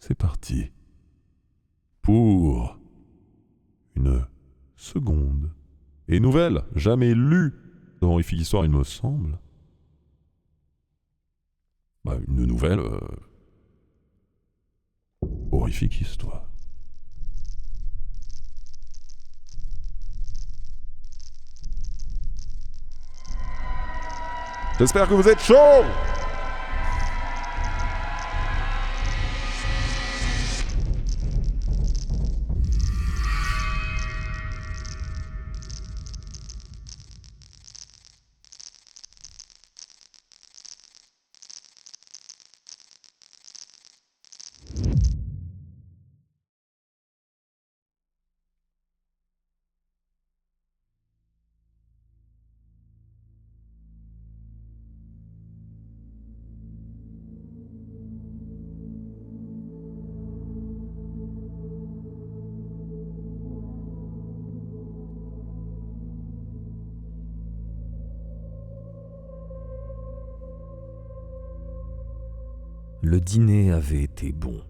c'est parti. Pour une seconde et nouvelle, jamais lue dans Horrifique Histoire, il me semble. Une nouvelle Horrifique Histoire. J'espère que vous êtes chaud. Le dîner avait été bon.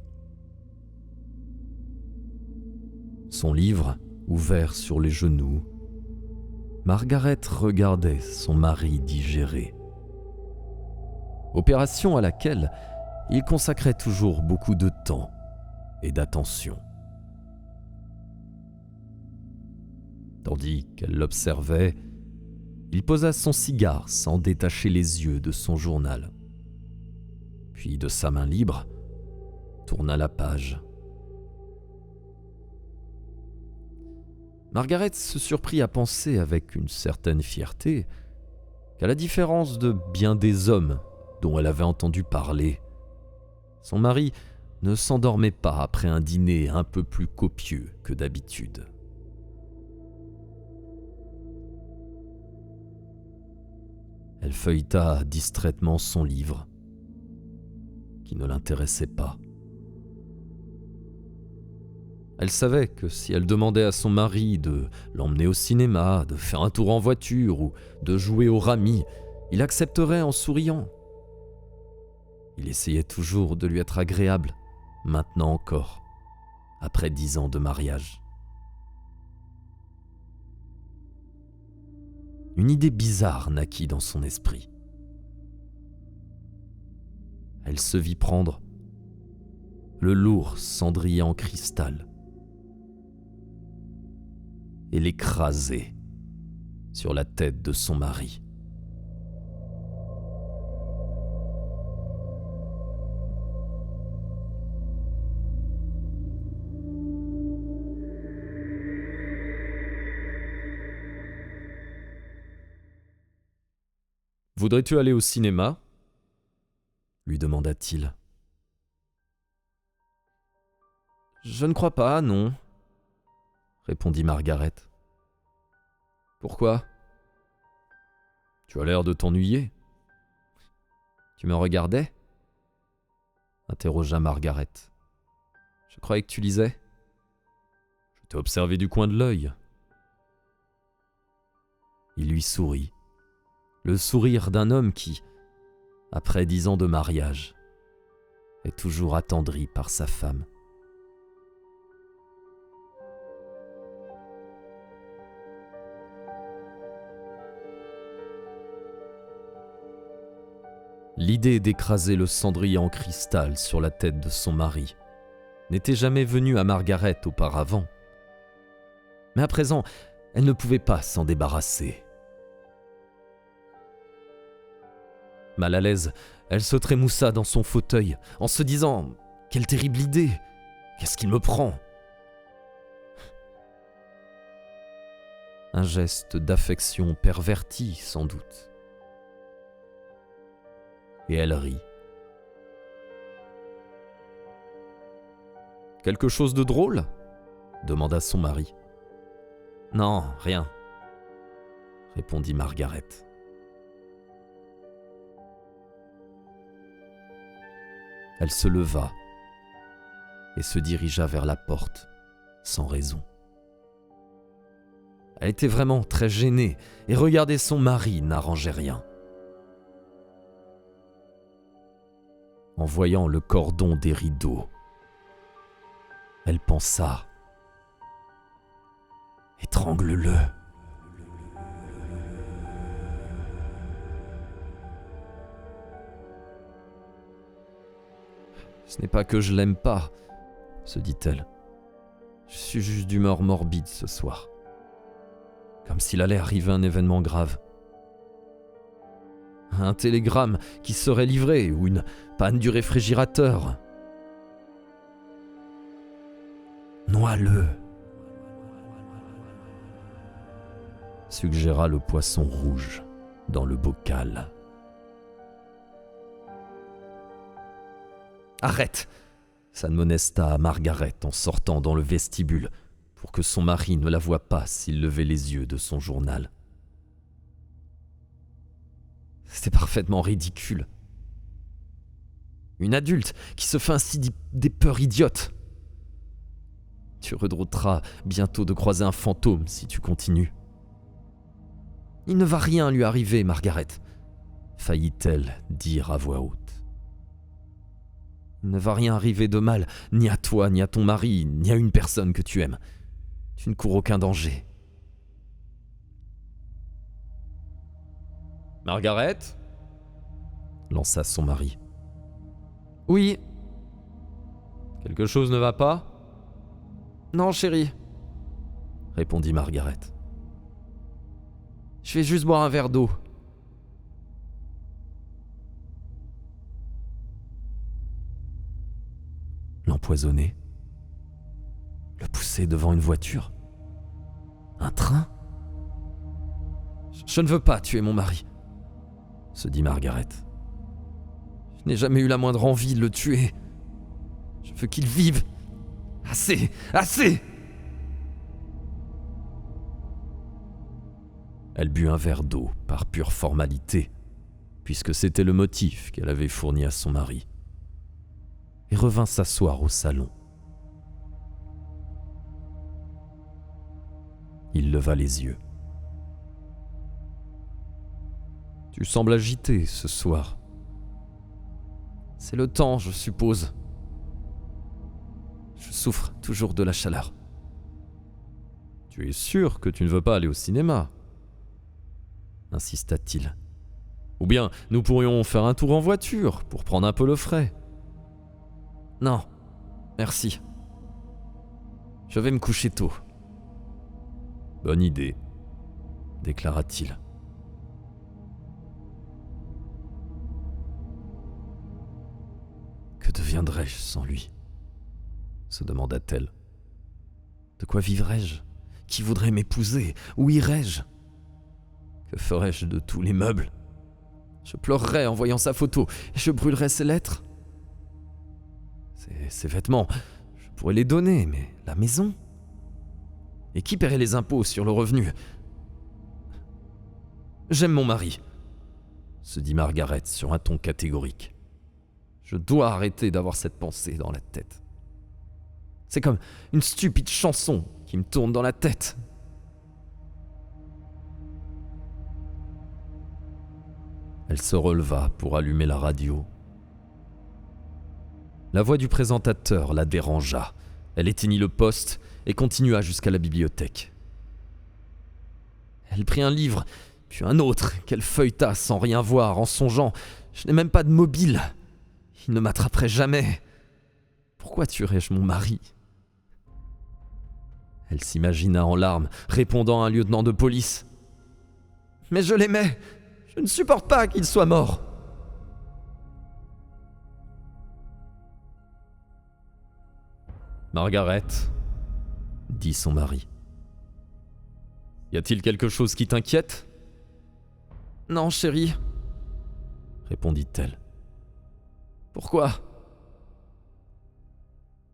Son livre, ouvert sur les genoux, Margaret regardait son mari digérer. Opération à laquelle il consacrait toujours beaucoup de temps et d'attention. Tandis qu'elle l'observait, il posa son cigare sans détacher les yeux de son journal. Puis de sa main libre, tourna la page. Margaret se surprit à penser avec une certaine fierté qu'à la différence de bien des hommes dont elle avait entendu parler, son mari ne s'endormait pas après un dîner un peu plus copieux que d'habitude. Elle feuilleta distraitement son livre, qui ne l'intéressait pas. Elle savait que si elle demandait à son mari de l'emmener au cinéma, de faire un tour en voiture ou de jouer au rami, il accepterait en souriant. Il essayait toujours de lui être agréable, maintenant encore, après 10 ans de mariage. Une idée bizarre naquit dans son esprit. Elle se vit prendre le lourd cendrier en cristal et l'écraser sur la tête de son mari. « Voudrais-tu aller au cinéma ?» lui demanda-t-il. « Je ne crois pas, non, » répondit Margaret. « Pourquoi ? Tu as l'air de t'ennuyer. »« Tu me regardais ?» interrogea Margaret. « Je croyais que tu lisais. »« Je t'ai observé du coin de l'œil. » Il lui sourit, le sourire d'un homme qui, après 10 ans de mariage, est toujours attendri par sa femme. L'idée d'écraser le cendrier en cristal sur la tête de son mari n'était jamais venue à Margaret auparavant. Mais à présent, elle ne pouvait pas s'en débarrasser. Mal à l'aise, elle se trémoussa dans son fauteuil en se disant « Quelle terrible idée! Qu'est-ce qu'il me prend ?» Un geste d'affection perverti, sans doute. Et elle rit. « Quelque chose de drôle ?» demanda son mari. « Non, rien, » répondit Margaret. Elle se leva et se dirigea vers la porte, sans raison. Elle était vraiment très gênée et regarder son mari n'arrangeait rien. En voyant le cordon des rideaux Elle pensa. Étrangle-le. Ce n'est pas que je l'aime pas, se dit-elle. Je suis juste d'humeur morbide ce soir. Comme s'il allait arriver un événement grave. Un télégramme qui serait livré ou une panne du réfrigérateur. Noie-le, suggéra le poisson rouge dans le bocal. Arrête, s'admonesta Margaret en sortant dans le vestibule pour que son mari ne la voie pas s'il levait les yeux de son journal. C'est parfaitement ridicule. Une adulte qui se fait ainsi des peurs idiotes. Tu redouteras bientôt de croiser un fantôme si tu continues. Il ne va rien lui arriver, Margaret, faillit-elle dire à voix haute. Il ne va rien arriver de mal, ni à toi, ni à ton mari, ni à une personne que tu aimes. Tu ne cours aucun danger. Margaret ? Lança son mari. Oui. Quelque chose ne va pas ? Non, chérie, répondit Margaret. Je vais juste boire un verre d'eau. L'empoisonner ? Le pousser devant une voiture ? Un train ? Je ne veux pas tuer mon mari, se dit Margaret. Je n'ai jamais eu la moindre envie de le tuer. Je veux qu'il vive. Assez, assez ! Elle but un verre d'eau par pure formalité, puisque c'était le motif qu'elle avait fourni à son mari, et revint s'asseoir au salon. Il leva les yeux. « Tu sembles agité ce soir. C'est le temps, je suppose. Je souffre toujours de la chaleur. » « Tu es sûr que tu ne veux pas aller au cinéma ? » insista-t-il. « Ou bien nous pourrions faire un tour en voiture pour prendre un peu le frais. » « Non, merci. Je vais me coucher tôt. »« Bonne idée, » déclara-t-il. « Que deviendrais-je sans lui ? » se demanda-t-elle. « De quoi vivrais-je ? Qui voudrait m'épouser ? Où irais-je ? Que ferais-je de tous les meubles ? Je pleurerais en voyant sa photo et je brûlerais ses lettres. Ses vêtements, je pourrais les donner, mais la maison ? Et qui paierait les impôts sur le revenu ? J'aime mon mari, se dit Margaret sur un ton catégorique. Je dois arrêter d'avoir cette pensée dans la tête. C'est comme une stupide chanson qui me tourne dans la tête. Elle se releva pour allumer la radio. La voix du présentateur la dérangea. Elle éteignit le poste et continua jusqu'à la bibliothèque. Elle prit un livre, puis un autre, qu'elle feuilleta sans rien voir, en songeant « Je n'ai même pas de mobile. Il ne m'attraperait jamais. Pourquoi tuerais-je mon mari ?» Elle s'imagina en larmes, répondant à un lieutenant de police. « Mais je l'aimais. Je ne supporte pas qu'il soit mort. » « Margaret, » dit son mari. « Y a-t-il quelque chose qui t'inquiète ? » ?»« Non, chérie, » répondit-elle. « Pourquoi ? » ?»«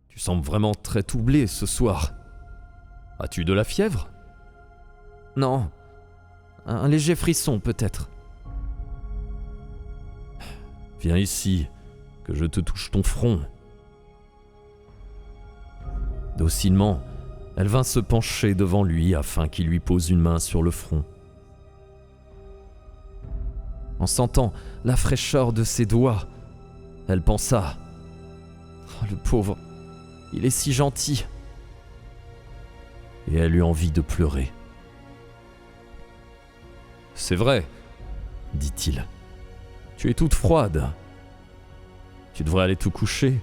Tu sembles vraiment très troublé ce soir. As-tu de la fièvre ? » ?»« Non, un léger frisson peut-être. » »« Viens ici, que je te touche ton front. » Docilement, elle vint se pencher devant lui afin qu'il lui pose une main sur le front. En sentant la fraîcheur de ses doigts, elle pensa « Oh, le pauvre, Il est si gentil. » Et elle eut envie de pleurer. « C'est vrai, » dit-il. « Tu es toute froide. Tu devrais aller te coucher. »«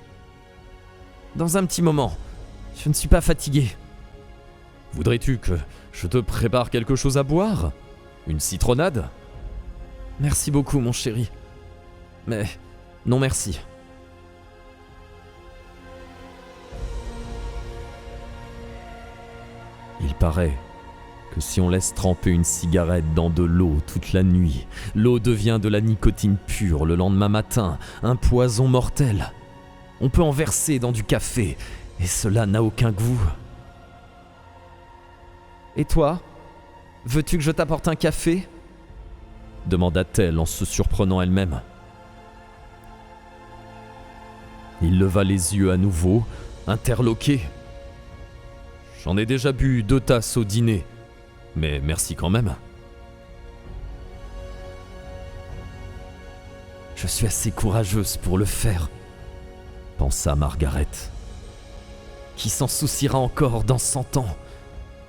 Dans un petit moment. Je ne suis pas fatigué. »« Voudrais-tu que je te prépare quelque chose à boire ? Une citronnade ? » ?»« Merci beaucoup, mon chéri. Mais non merci. » Il paraît que si on laisse tremper une cigarette dans de l'eau toute la nuit, l'eau devient de la nicotine pure le lendemain matin, un poison mortel. On peut en verser dans du café, et cela n'a aucun goût. « Et toi, veux-tu que je t'apporte un café ?» demanda-t-elle en se surprenant elle-même. Il leva les yeux à nouveau, interloqué. « J'en ai déjà bu 2 tasses au dîner, mais merci quand même. » « Je suis assez courageuse pour le faire, » pensa Margaret. « Qui s'en souciera encore dans 100 ans ?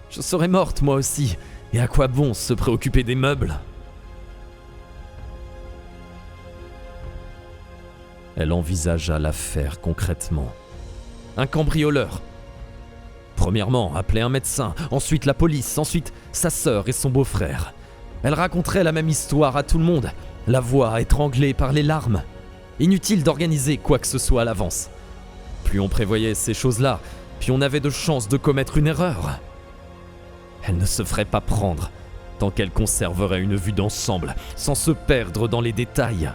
Je serai morte moi aussi, et à quoi bon se préoccuper des meubles ? » Elle envisagea l'affaire concrètement. Un cambrioleur. Premièrement, appeler un médecin, ensuite la police, ensuite sa sœur et son beau-frère. Elle raconterait la même histoire à tout le monde, la voix étranglée par les larmes. Inutile d'organiser quoi que ce soit à l'avance. Plus on prévoyait ces choses-là, plus on avait de chances de commettre une erreur. Elle ne se ferait pas prendre, tant qu'elle conserverait une vue d'ensemble, sans se perdre dans les détails.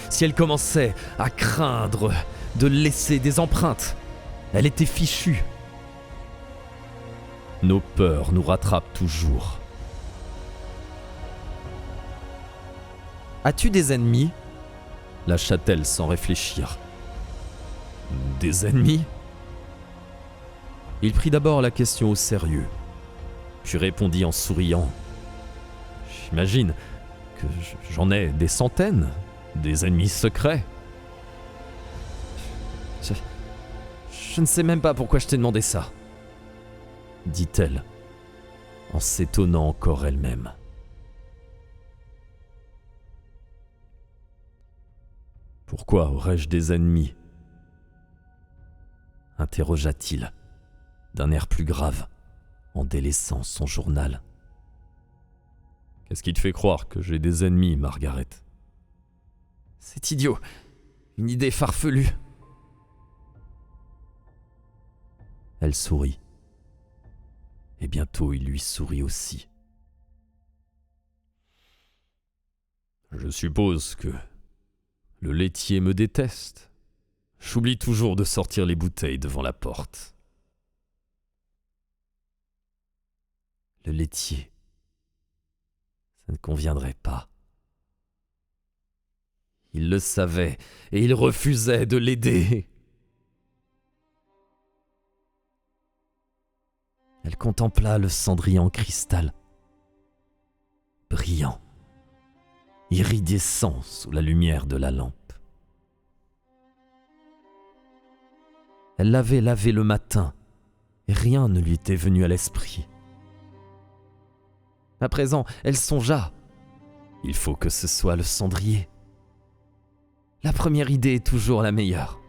Si elle commençait à craindre de laisser des empreintes, elle était fichue. Nos peurs nous rattrapent toujours. « As-tu des ennemis ?» lâcha-t-elle sans réfléchir. « Des ennemis ?» Il prit d'abord la question au sérieux, puis répondit en souriant. « J'imagine que j'en ai des centaines, des ennemis secrets. » Je ne sais même pas pourquoi je t'ai demandé ça, dit-elle, en s'étonnant encore elle-même. Pourquoi aurais-je des ennemis ? Interrogea-t-il, d'un air plus grave, en délaissant son journal. Qu'est-ce qui te fait croire que j'ai des ennemis, Margaret ? C'est idiot, une idée farfelue. Elle sourit. Et bientôt il lui sourit aussi. Je suppose que le laitier me déteste. J'oublie toujours de sortir les bouteilles devant la porte. Le laitier, ça ne conviendrait pas. Il le savait et il refusait de l'aider. Elle contempla le cendrier en cristal, brillant, iridescent sous la lumière de la lampe. Elle l'avait lavé le matin et rien ne lui était venu à l'esprit. À présent, elle songea. Il faut que ce soit le cendrier. La première idée est toujours la meilleure.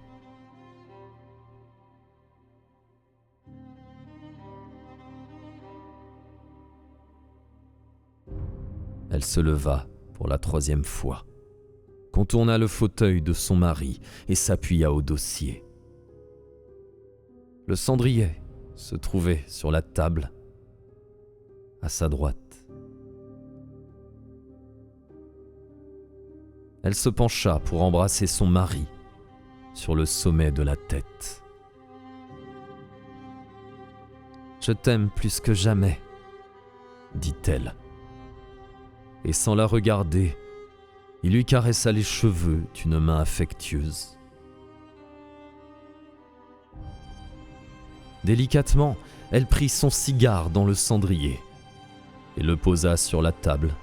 Elle se leva pour la 3e fois, contourna le fauteuil de son mari et s'appuya au dossier. Le cendrier se trouvait sur la table, à sa droite. Elle se pencha pour embrasser son mari sur le sommet de la tête. « Je t'aime plus que jamais, » dit-elle. Et sans la regarder, il lui caressa les cheveux d'une main affectueuse. Délicatement, elle prit son cigare dans le cendrier et le posa sur la table.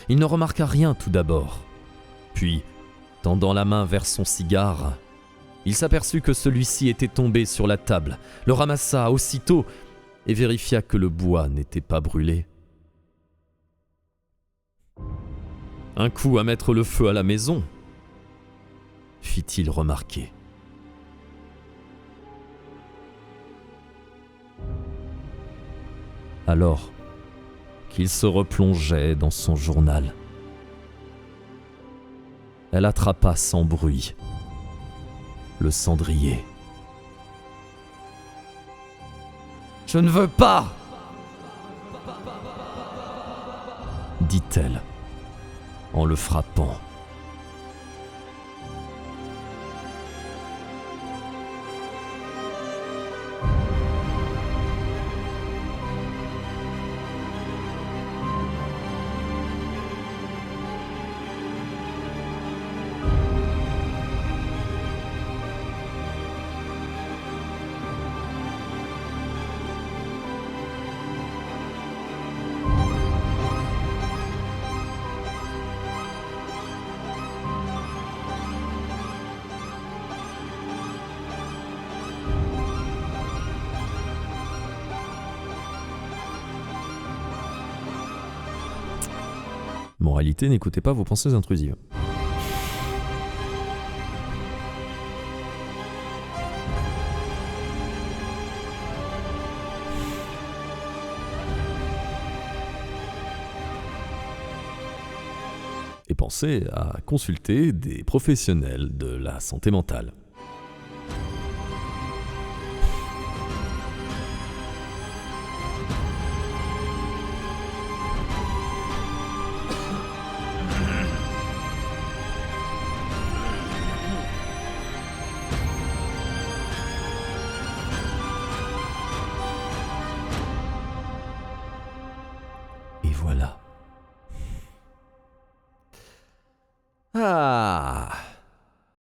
Il ne remarqua rien tout d'abord, puis, tendant la main vers son cigare, Il s'aperçut que celui-ci était tombé sur la table, le ramassa aussitôt et vérifia que le bois n'était pas brûlé. Un coup à mettre le feu à la maison, fit-il remarquer. Alors qu'il se replongeait dans son journal, elle attrapa sans bruit le cendrier. « Je ne veux pas !» dit-elle en le frappant. Moralité, n'écoutez pas vos pensées intrusives. Et pensez à consulter des professionnels de la santé mentale. Et voilà. Ah,